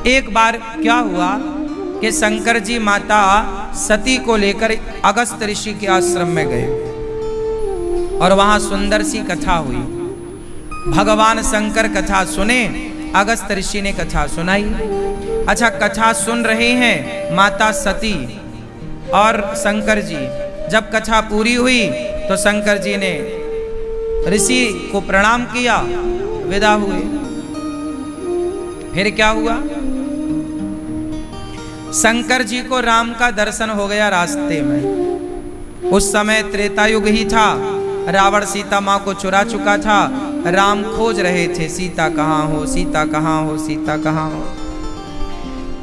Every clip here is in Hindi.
एक बार क्या हुआ कि शंकर जी माता सती को लेकर अगस्त ऋषि के आश्रम में गए और वहां सुंदर सी कथा हुई। भगवान शंकर कथा सुने, अगस्त ऋषि ने कथा सुनाई। अच्छा, कथा सुन रहे हैं माता सती और शंकर जी। जब कथा पूरी हुई तो शंकर जी ने ऋषि को प्रणाम किया, विदा हुए। फिर क्या हुआ? शंकर जी को राम का दर्शन हो गया रास्ते में। उस समय त्रेता युग ही था, रावण सीता माँ को चुरा चुका था। राम खोज रहे थे, सीता कहाँ हो, सीता कहाँ हो, सीता कहाँ हो।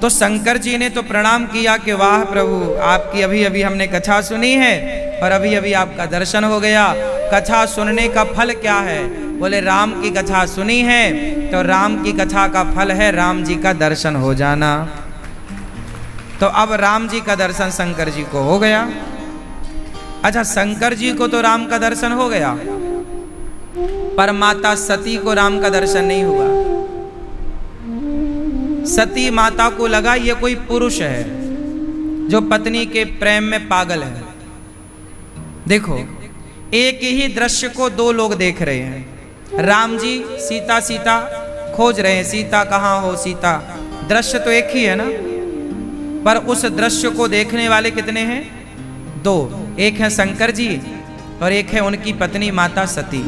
तो शंकर जी ने तो प्रणाम किया कि वाह प्रभु, आपकी अभी अभी हमने कथा सुनी है और अभी अभी आपका दर्शन हो गया। कथा सुनने का फल क्या है? बोले राम की कथा सुनी है तो राम की कथा का फल है राम जी का दर्शन हो जाना। तो अब राम जी का दर्शन शंकर जी को हो गया। अच्छा, शंकर जी को तो राम का दर्शन हो गया, पर माता सती को राम का दर्शन नहीं हुआ। सती माता को लगा ये कोई पुरुष है जो पत्नी के प्रेम में पागल है। देखो, एक ही दृश्य को दो लोग देख रहे हैं। राम जी सीता सीता खोज रहे हैं, सीता कहाँ हो, सीता। दृश्य तो एक ही है ना, पर उस दृश्य को देखने वाले कितने हैं? दो। एक है शंकर जी और एक है उनकी पत्नी माता सती।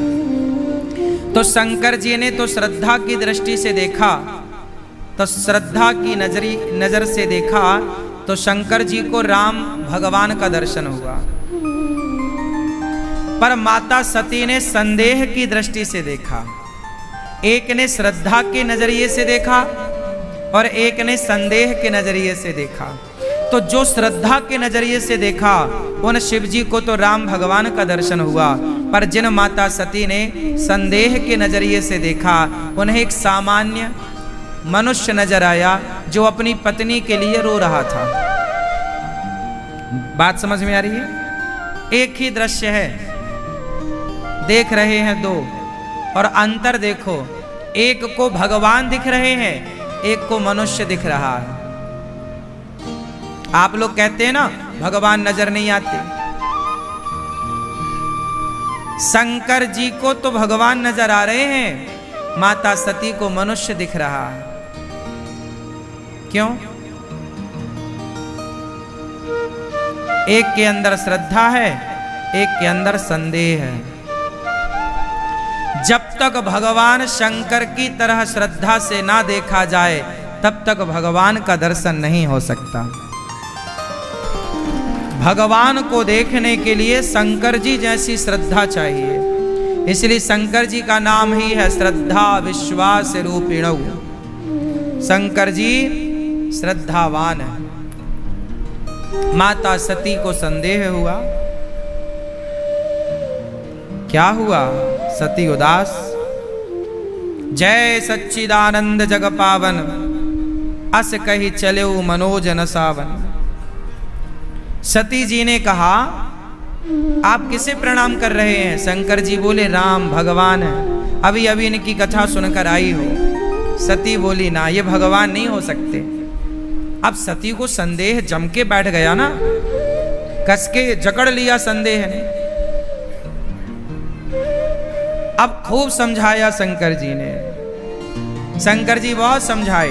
तो शंकर जी ने तो श्रद्धा की दृष्टि से देखा, तो श्रद्धा की नजर से देखा तो शंकर जी को राम भगवान का दर्शन हुआ। पर माता सती ने संदेह की दृष्टि से देखा। एक ने श्रद्धा के नजरिए से देखा और एक ने संदेह के नजरिए से देखा। तो जो श्रद्धा के नजरिए से देखा उन शिव जी को तो राम भगवान का दर्शन हुआ, पर जिन माता सती ने संदेह के नजरिए से देखा उन्हें एक सामान्य मनुष्य नजर आया जो अपनी पत्नी के लिए रो रहा था। बात समझ में आ रही है? एक ही दृश्य है, देख रहे हैं दो, और अंतर देखो, एक को भगवान दिख रहे हैं, एक को मनुष्य दिख रहा है। आप लोग कहते हैं ना भगवान नजर नहीं आते। शंकर जी को तो भगवान नजर आ रहे हैं, माता सती को मनुष्य दिख रहा है। क्यों? एक के अंदर श्रद्धा है, एक के अंदर संदेह है। जब तक भगवान शंकर की तरह श्रद्धा से ना देखा जाए तब तक भगवान का दर्शन नहीं हो सकता। भगवान को देखने के लिए शंकर जी जैसी श्रद्धा चाहिए, इसलिए शंकर जी का नाम ही है श्रद्धा विश्वास रूपिणौ। शंकर जी श्रद्धावान है। माता सती को संदेह हुआ। क्या हुआ? सती उदास। जय सच्चिदानंद जग पावन, अस कही चले मनोज न सावन। सती जी ने कहा, आप किसे प्रणाम कर रहे हैं? शंकर जी बोले, राम भगवान है, अभी अभी इनकी कथा सुनकर आई हो। सती बोली, ना, ये भगवान नहीं हो सकते। अब सती को संदेह जम के बैठ गया ना, कस के जकड़ लिया संदेह ने। अब खूब समझाया शंकर जी ने, शंकर जी बहुत समझाए,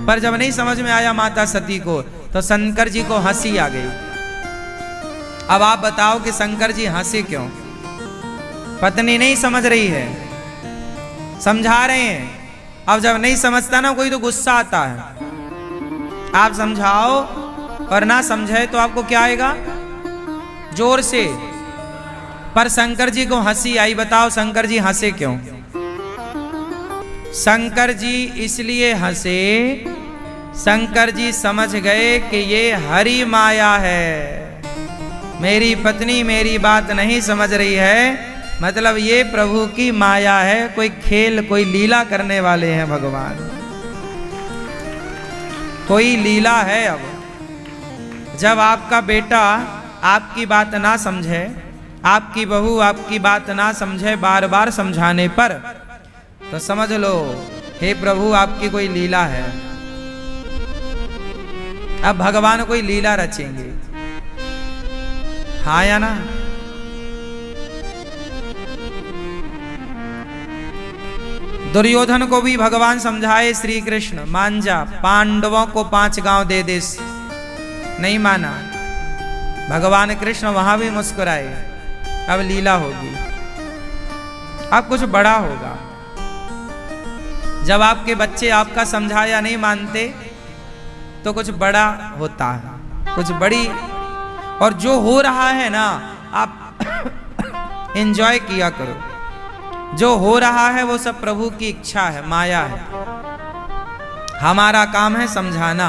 पर जब नहीं समझ में आया माता सती को तो शंकर जी को हंसी आ गई। अब आप बताओ कि शंकर जी हंसे क्यों? पत्नी नहीं समझ रही है, समझा रहे हैं। अब जब नहीं समझता ना कोई तो गुस्सा आता है। आप समझाओ और ना समझे तो आपको क्या आएगा? जोर से। पर शंकर जी को हंसी आई। बताओ शंकर जी हंसे क्यों? शंकर जी इसलिए हंसे, शंकर जी समझ गए कि ये हरि माया है। मेरी पत्नी मेरी बात नहीं समझ रही है, मतलब ये प्रभु की माया है, कोई खेल कोई लीला करने वाले हैं भगवान, कोई लीला है। अब जब आपका बेटा आपकी बात ना समझे, आपकी बहू आपकी बात ना समझे बार बार समझाने पर, तो समझ लो हे प्रभु आपकी कोई लीला है। अब भगवान कोई लीला रचेंगे, हाँ या ना? दुर्योधन को भी भगवान समझाए, श्री कृष्ण मान जा, पांडवों को 5 गांव दे दे, नहीं माना। भगवान कृष्ण वहां भी मुस्कुराए, अब लीला होगी, अब कुछ बड़ा होगा। जब आपके बच्चे आपका समझाया नहीं मानते तो कुछ बड़ा होता है, कुछ बड़ी। और जो हो रहा है ना, आप एंजॉय किया करो। जो हो रहा है वो सब प्रभु की इच्छा है, माया है। हमारा काम है समझाना,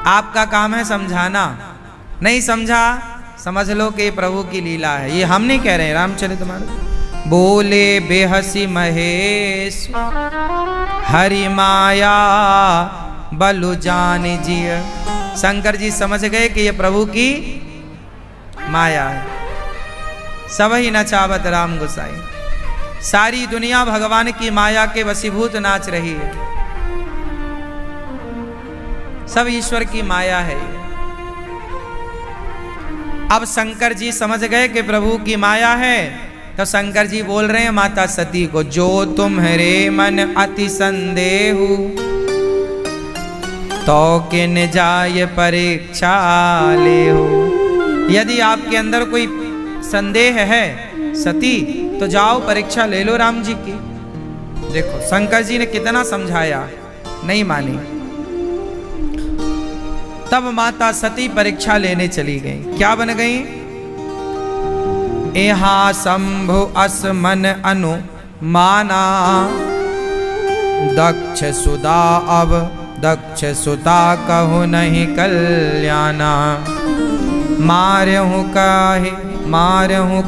आपका काम है समझाना। नहीं समझा, समझ लो कि प्रभु की लीला है। ये हम नहीं कह रहे हैं, रामचरितमानस। बोले बेहसी महेश हरि माया बलु जान जिय। शंकर जी समझ गए कि ये प्रभु की माया है। सब ही नचावत राम गोसाई, सारी दुनिया भगवान की माया के वशीभूत नाच रही है। सब ईश्वर की माया है। अब शंकर जी समझ गए कि प्रभु की माया है, तो शंकर जी बोल रहे हैं माता सती को, जो तुम्हारे मन अति संदेहु तो किन जाय परीक्षा ले हो। यदि आपके अंदर कोई संदेह है सती, तो जाओ परीक्षा ले लो राम जी की। देखो शंकर जी ने कितना समझाया, नहीं मानी। तब माता सती परीक्षा लेने चली गई। क्या बन गई? एहा शंभु असमन अनु माना दक्ष सुदा अब दक्ष सुता कहु नहीं कल्याणा। मारहु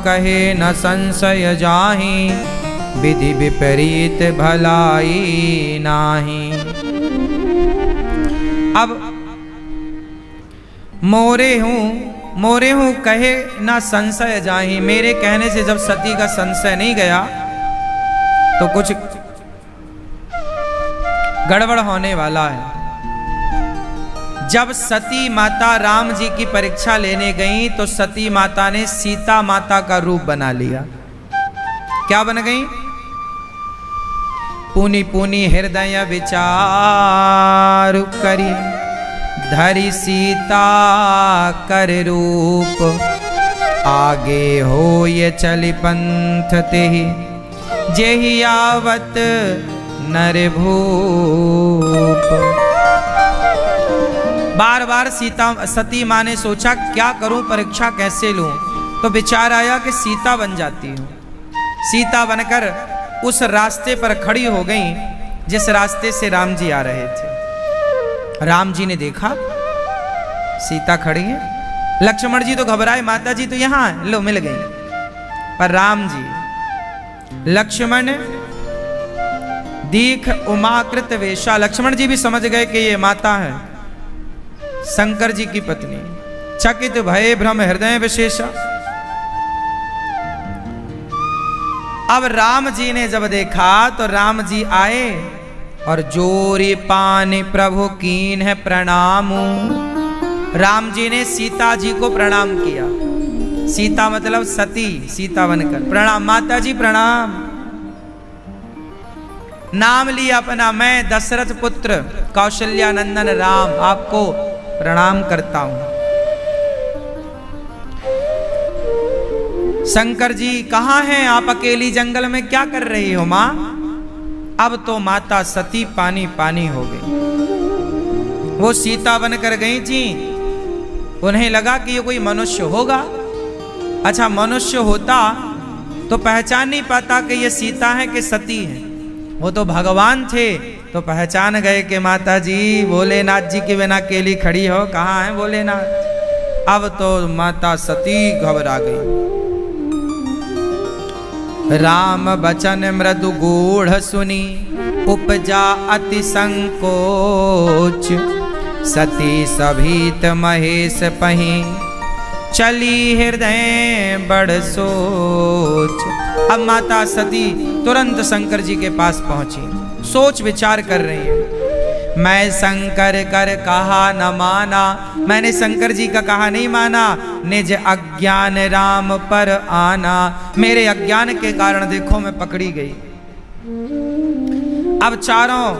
कहे न संशय जाहि विधि विपरीत भलाई नाही। अब मोरे हूँ कहे ना संशय जाहि। मेरे कहने से जब सती का संशय नहीं गया तो कुछ गड़बड़ होने वाला है। जब सती माता राम जी की परीक्षा लेने गई तो सती माता ने सीता माता का रूप बना लिया। क्या बन गई? पुनि पुनि हृदय विचार करी धरी सीता कर रूप। आगे हो ये चली पंथ तेहि जेहि आवत नर भूप। बार बार सती माँ ने सोचा क्या करूं, परीक्षा कैसे लूं। तो विचार आया कि सीता बन जाती हूं। सीता बनकर उस रास्ते पर खड़ी हो गई जिस रास्ते से राम जी आ रहे थे। राम जी ने देखा सीता खड़ी है। लक्ष्मण जी तो घबराए, माता जी तो यहां है, लो मिल गई। पर राम जी, लक्ष्मण दीख उमाकृत वेशा। लक्ष्मण जी भी समझ गए कि ये माता है शंकर जी की पत्नी। चकित भय भ्रम हृदय विशेषा। अब राम जी ने जब देखा तो राम जी आए और जोरी पानी प्रभु कीन है प्रणाम। राम जी ने सीता जी को प्रणाम किया। सीता मतलब सती, सीता बनकर प्रणाम। माता जी प्रणाम। नाम लिया अपना, मैं दशरथ पुत्र कौशल्या नंदन राम आपको प्रणाम करता हूं। शंकर जी कहां हैं आप? अकेली जंगल में क्या कर रही हो मां? अब तो माता सती पानी पानी हो गई। वो सीता बनकर गई थी, उन्हें लगा कि ये कोई मनुष्य होगा। अच्छा मनुष्य होता तो पहचान नहीं पाता कि ये सीता है कि सती है। वो तो भगवान थे तो पहचान गए कि माता जी भोलेनाथ जी के बिना अकेली खड़ी हो, कहाँ है भोलेनाथ। अब तो माता सती घबरा गई। राम बचन मृदु गूढ़ सुनी उपजा अति संकोच। सती सभीत महेश पही चली हृदय बड़ सोच। अब माता सती तुरंत शंकर जी के पास पहुंची, सोच विचार कर रही है। मैं शंकर कर कहा न माना, मैंने शंकर जी का कहा नहीं माना। निज अज्ञान राम पर आना, मेरे अज्ञान के कारण देखो मैं पकड़ी गई। अब चारों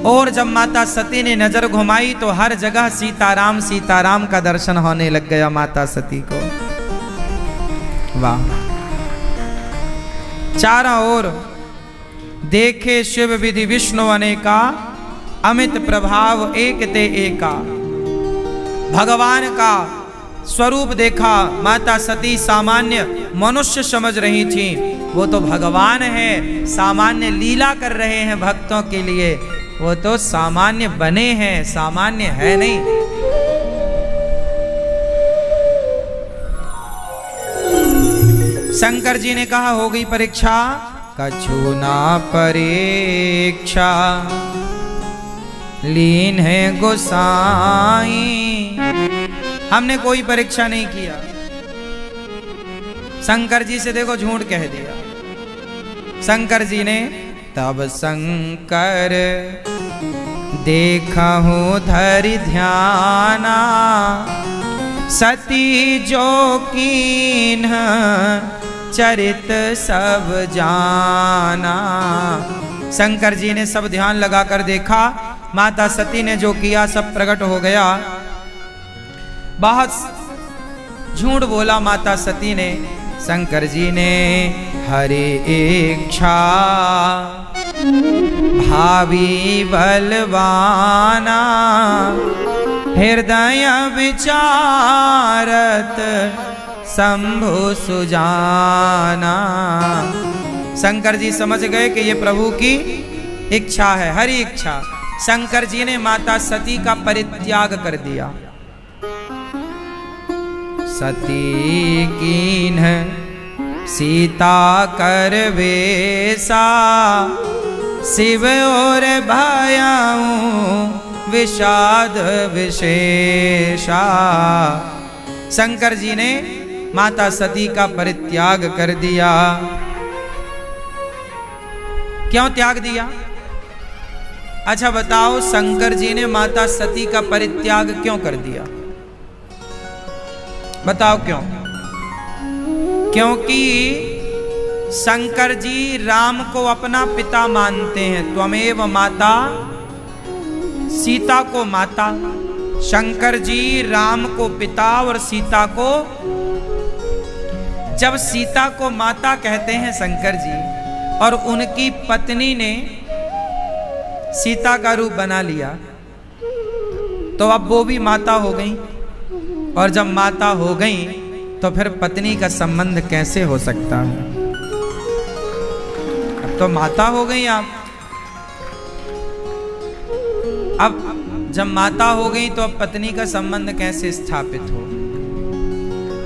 और जब माता सती ने नजर घुमाई तो हर जगह सीताराम का दर्शन होने लग गया माता सती को। वाह! चारों ओर देखे शिव विधि विष्णु अनेका, अमित प्रभाव एक ते एका। भगवान का स्वरूप देखा, माता सती सामान्य मनुष्य समझ रही थी, वो तो भगवान है, सामान्य लीला कर रहे हैं भक्तों के लिए, वो तो सामान्य बने हैं, सामान्य है नहीं। शंकर जी ने कहा हो गई परीक्षा, कछु ना परीक्षा लीन है गोसाई। हमने कोई परीक्षा नहीं किया। शंकर जी से देखो झूठ कह दिया। शंकर जी ने तब शंकर देखा हूँ धरि ध्याना, सती जो कीन्ह चरित सब जाना। शंकर जी ने सब ध्यान लगाकर देखा, माता सती ने जो किया सब प्रकट हो गया। बहुत झूठ बोला माता सती ने। शंकर जी ने हरि इच्छा भावी बलवाना, हृदय विचारत शंभु सुजाना। शंकर जी समझ गए कि ये प्रभु की इच्छा है, हरि इच्छा। शंकर जी ने माता सती का परित्याग कर दिया। सती कीन्ह सीता कर वेसा, शिव और भयाऊं विषाद विशेषा। शंकर जी ने माता सती का परित्याग कर दिया। क्यों त्याग दिया? अच्छा बताओ, शंकर जी ने माता सती का परित्याग क्यों कर दिया? बताओ क्यों? क्योंकि शंकर जी राम को अपना पिता मानते हैं। त्वमेव माता, सीता को माता। शंकर जी राम को पिता और सीता को, जब सीता को माता कहते हैं शंकर जी, और उनकी पत्नी ने सीता का रूप बना लिया, तो अब वो भी माता हो गई। और जब माता हो गई तो फिर पत्नी का संबंध कैसे हो सकता है? अब तो माता हो गई आप। अब जब माता हो गई तो अब पत्नी का संबंध कैसे स्थापित हो?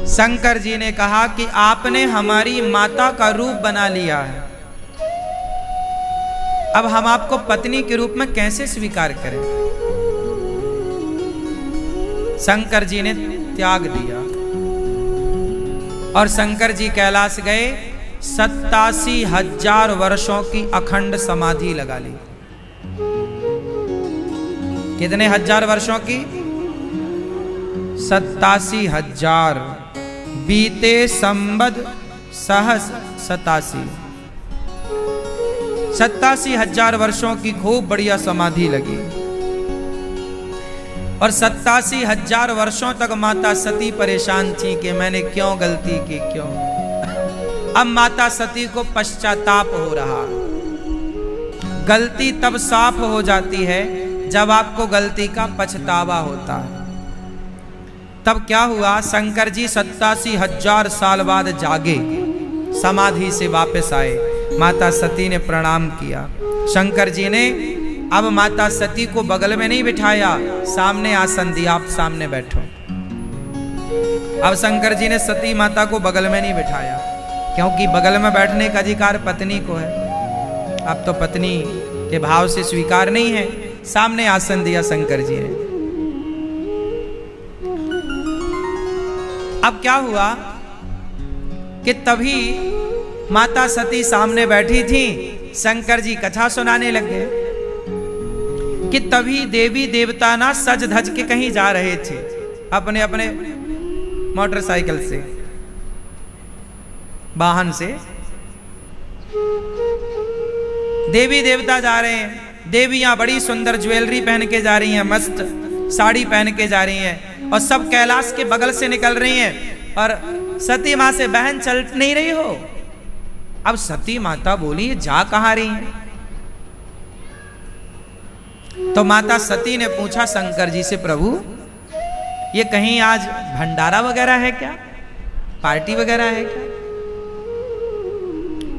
शंकर जी ने कहा कि आपने हमारी माता का रूप बना लिया है, अब हम आपको पत्नी के रूप में कैसे स्वीकार करें? शंकर जी ने त्याग दिया और शंकर जी कैलाश गए। 87,000 वर्षों की अखंड समाधि लगा ली। कितने हजार वर्षों की? 87,000। बीते संबद सहस 87,000 वर्षों की खूब बढ़िया समाधि लगी। और 87,000 वर्षों तक माता सती परेशान थी कि मैंने क्यों गलती की, क्यों। अब माता सती को पश्चाताप हो रहा। गलती तब साफ हो जाती है जब आपको गलती का पछतावा होता है। तब क्या हुआ? शंकर जी 87,000 साल बाद जागे, समाधि से वापस आए। माता सती ने प्रणाम किया। शंकर जी ने अब माता सती को बगल में नहीं बिठाया, सामने आसन दिया, आप सामने बैठो। अब शंकर जी ने सती माता को बगल में नहीं बिठाया, क्योंकि बगल में बैठने का अधिकार पत्नी को है। अब तो पत्नी के भाव से स्वीकार नहीं है। सामने आसन दिया शंकर जी ने। अब क्या हुआ कि तभी माता सती सामने बैठी थी, शंकर जी कथा सुनाने लग गए। कि तभी देवी देवता ना सज धज के कहीं जा रहे थे अपने अपने मोटरसाइकिल से, वाहन से। देवी देवता जा रहे हैं, देवियां बड़ी सुंदर ज्वेलरी पहन के जा रही हैं, मस्त साड़ी पहन के जा रही हैं, और सब कैलाश के बगल से निकल रही हैं। और सती मां से बहन चल नहीं रही हो। अब सती माता बोली जा कहां रही हैं? तो माता सती ने पूछा शंकर जी से, प्रभु ये कहीं आज भंडारा वगैरह है क्या, पार्टी वगैरह है क्या,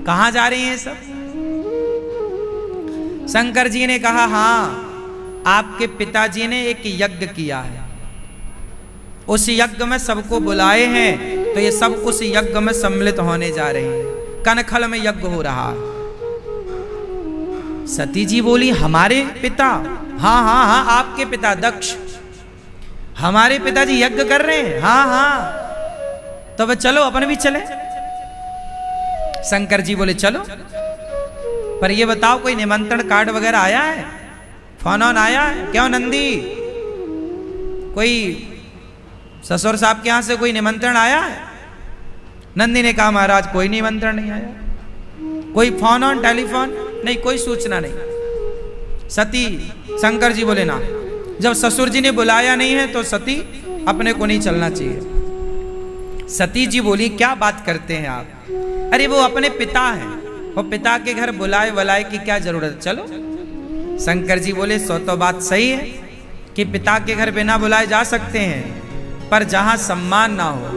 कहां जा रही हैं सब? शंकर जी ने कहा, हाँ आपके पिताजी ने एक यज्ञ किया है, उस यज्ञ में सबको बुलाए हैं, तो ये सब उस यज्ञ में सम्मिलित होने जा रहे हैं। कनखल में यज्ञ हो रहा है। सती जी बोली, हमारे पिता? हाँ हाँ हाँ, आपके पिता दक्ष, हमारे पिताजी यज्ञ कर रहे हैं? हाँ हाँ। तो वह चलो अपन भी चले। शंकर जी बोले चलो, पर ये बताओ कोई निमंत्रण कार्ड वगैरह आया है, फोन ऑन आया है? क्यों नंदी, कोई ससुर साहब के यहां से कोई निमंत्रण आया है? नंदी ने कहा, महाराज कोई निमंत्रण नहीं आया, कोई फोन ऑन टेलीफोन नहीं, कोई सूचना नहीं। सती शंकर जी बोले ना, जब ससुर जी ने बुलाया नहीं है तो सती अपने को नहीं चलना चाहिए। सती जी बोली, क्या बात करते हैं आप, अरे वो अपने पिता हैं, वो पिता के घर बुलाए वलाए की क्या जरूरत, चलो। शंकर जी बोले, सो तो बात सही है कि पिता के घर बिना बुलाए जा सकते हैं, पर जहां सम्मान ना हो।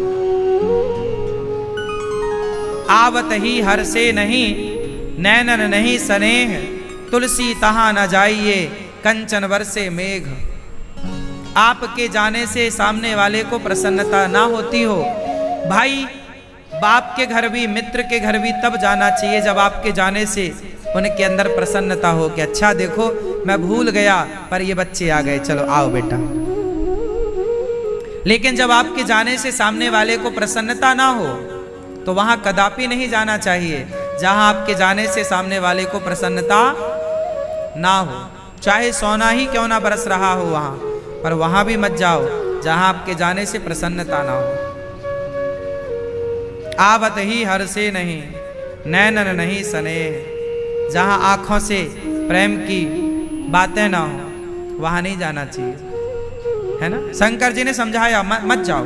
आवत ही हर से नहीं, नैनन नहीं स्नेह, तुलसी तहां न जाइए, कंचन बरसे मेघ। आपके जाने से सामने वाले को प्रसन्नता ना होती हो। भाई बाप के घर भी, मित्र के घर भी तब जाना चाहिए जब आपके जाने से उनके अंदर प्रसन्नता हो कि अच्छा देखो मैं भूल गया पर ये बच्चे आ गए, चलो आओ बेटा। लेकिन जब आपके जाने से सामने वाले को प्रसन्नता ना हो तो वहां कदापि नहीं जाना चाहिए। जहां आपके जाने से सामने वाले को प्रसन्नता ना हो, चाहे सोना ही क्यों ना बरस रहा हो वहां, पर वहां भी मत जाओ जहां आपके जाने से प्रसन्नता ना हो। आवत ही हर से नहीं, नैनन नहीं स्नेह, जहां आंखों से प्रेम की बातें ना हो वहां नहीं जाना चाहिए, है ना। शंकर जी ने समझाया मत जाओ।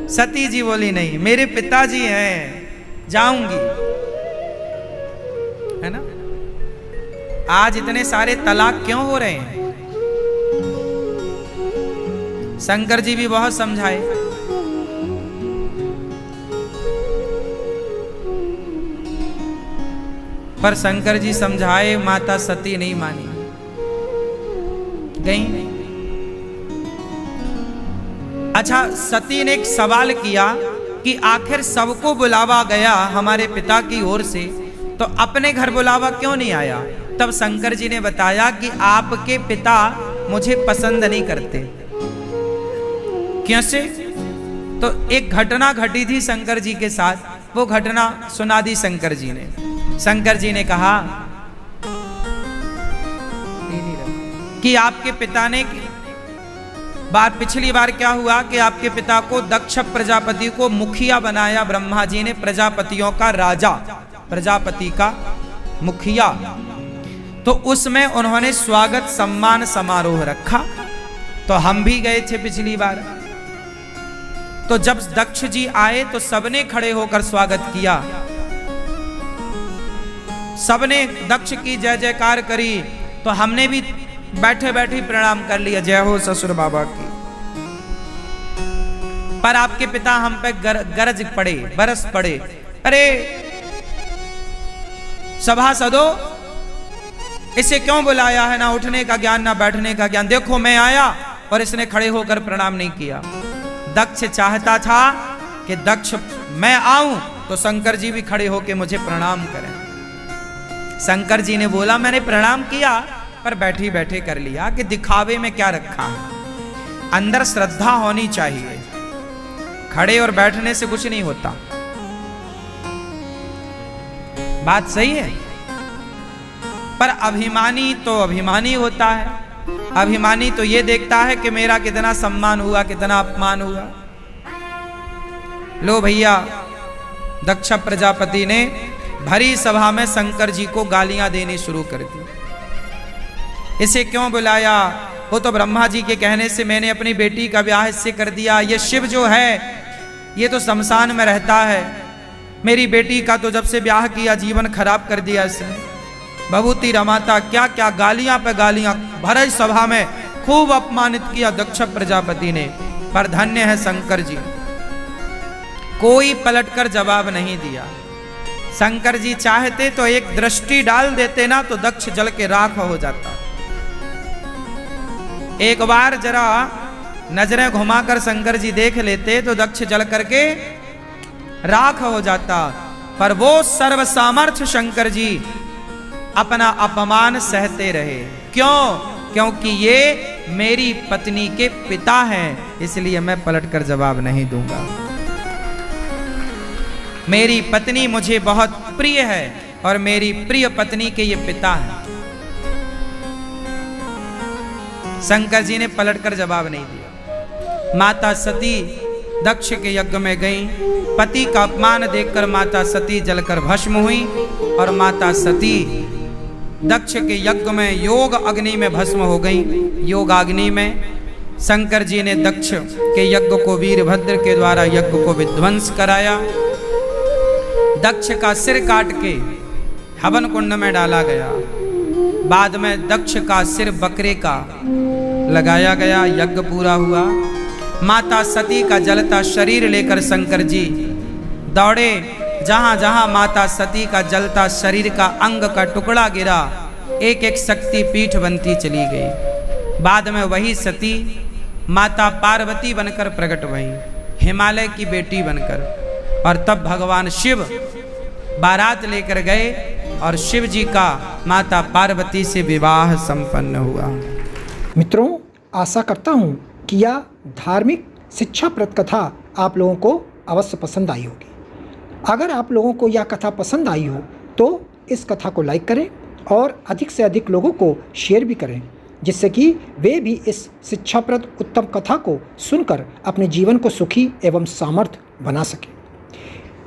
सती जी बोली, नहीं मेरे पिताजी हैं, जाऊंगी, है ना। आज इतने सारे तलाक क्यों हो रहे हैं? शंकर जी भी बहुत समझाए, पर शंकर जी समझाए, माता सती नहीं मानी, गई। अच्छा, सती ने एक सवाल किया कि आखिर सबको बुलावा गया हमारे पिता की ओर से, तो अपने घर बुलावा क्यों नहीं आया? तब शंकर जी ने बताया कि आपके पिता मुझे पसंद नहीं करते। कैसे? तो एक घटना घटी थी शंकर जी के साथ, वो घटना सुना दी शंकर जी ने। शंकर जी ने कहा कि आपके पिता ने पिछली बार क्या हुआ कि आपके पिता को दक्ष प्रजापति को मुखिया बनाया ब्रह्मा जी ने, प्रजापतियों का राजा, प्रजापति का मुखिया। तो उसमें उन्होंने स्वागत सम्मान समारोह रखा, तो हम भी गए थे पिछली बार। तो जब दक्ष जी आए तो सबने खड़े होकर स्वागत किया, सबने दक्ष की जय जयकार करी, तो हमने भी बैठे बैठे प्रणाम कर लिया, जय हो ससुर बाबा की। पर आपके पिता हम पे गरज पड़े, बरस पड़े, अरे सभासदों इसे क्यों बुलाया है, ना उठने का ज्ञान ना बैठने का ज्ञान, देखो मैं आया और इसने खड़े होकर प्रणाम नहीं किया। दक्ष चाहता था कि दक्ष मैं आऊं तो शंकर जी भी खड़े होकर मुझे प्रणाम करें। शंकर जी ने बोला मैंने प्रणाम किया पर बैठे बैठे कर लिया, कि दिखावे में क्या रखा है, अंदर श्रद्धा होनी चाहिए, खड़े और बैठने से कुछ नहीं होता। बात सही है, पर अभिमानी तो अभिमानी होता है, अभिमानी तो ये देखता है कि मेरा कितना सम्मान हुआ, कितना अपमान हुआ। लो भैया, दक्ष प्रजापति ने भरी सभा में शंकर जी को गालियां देनी शुरू कर दी। इसे क्यों बुलाया? वो तो ब्रह्मा जी के कहने से मैंने अपनी बेटी का ब्याह इससे कर दिया। ये शिव जो है ये तो शमशान में रहता है, मेरी बेटी का तो जब से ब्याह किया जीवन खराब कर दिया इसने। भभूति रमाता क्या क्या गालियां पे गालियां भरी सभा में खूब अपमानित किया दक्ष प्रजापति ने। पर धन्य है शंकर जी, कोई पलटकर जवाब नहीं दिया। शंकर जी चाहते तो एक दृष्टि डाल देते ना तो दक्ष जल के राख हो जाता। एक बार जरा नजरें घुमाकर शंकर जी देख लेते तो दक्ष जल करके राख हो जाता। पर वो सर्व सामर्थ्य शंकर जी अपना अपमान सहते रहे। क्यों? क्योंकि ये मेरी पत्नी के पिता हैं, इसलिए मैं पलटकर जवाब नहीं दूंगा। मेरी पत्नी मुझे बहुत प्रिय है और मेरी प्रिय पत्नी के ये पिता हैं। शंकर जी ने पलटकर जवाब नहीं दिया। माता सती दक्ष के यज्ञ में गई। पति का अपमान देखकर माता सती जलकर भस्म हुई और माता सती दक्ष के यज्ञ में योग अग्नि में भस्म हो गई। योग अग्नि में शंकर जी ने दक्ष के यज्ञ को वीरभद्र के द्वारा यज्ञ को विध्वंस कराया। दक्ष का सिर काट के हवन कुंड में डाला गया। बाद में दक्ष का सिर बकरे का लगाया गया। यज्ञ पूरा हुआ। माता सती का जलता शरीर लेकर शंकर जी दौड़े। जहां जहां माता सती का जलता शरीर का अंग का टुकड़ा गिरा, एक एक शक्ति पीठ बनती चली गई। बाद में वही सती माता पार्वती बनकर प्रकट हुई, हिमालय की बेटी बनकर। और तब भगवान शिव बारात लेकर गए और शिव जी का माता पार्वती से विवाह संपन्न हुआ। मित्रों, आशा करता हूँ कि यह धार्मिक शिक्षाप्रद कथा आप लोगों को अवश्य पसंद आई होगी। अगर आप लोगों को यह कथा पसंद आई हो तो इस कथा को लाइक करें और अधिक से अधिक लोगों को शेयर भी करें, जिससे कि वे भी इस शिक्षाप्रद उत्तम कथा को सुनकर अपने जीवन को सुखी एवं सामर्थ्य बना सकें।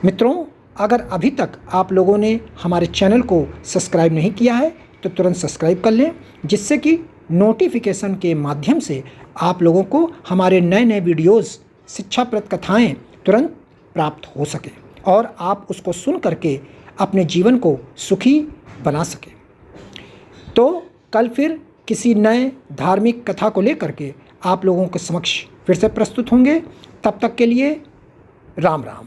मित्रों, अगर अभी तक आप लोगों ने हमारे चैनल को सब्सक्राइब नहीं किया है तो तुरंत सब्सक्राइब कर लें, जिससे कि नोटिफिकेशन के माध्यम से आप लोगों को हमारे नए नए वीडियोस शिक्षाप्रद कथाएं तुरंत प्राप्त हो सके और आप उसको सुन करके अपने जीवन को सुखी बना सकें। तो कल फिर किसी नए धार्मिक कथा को लेकर के आप लोगों के समक्ष फिर से प्रस्तुत होंगे। तब तक के लिए राम राम।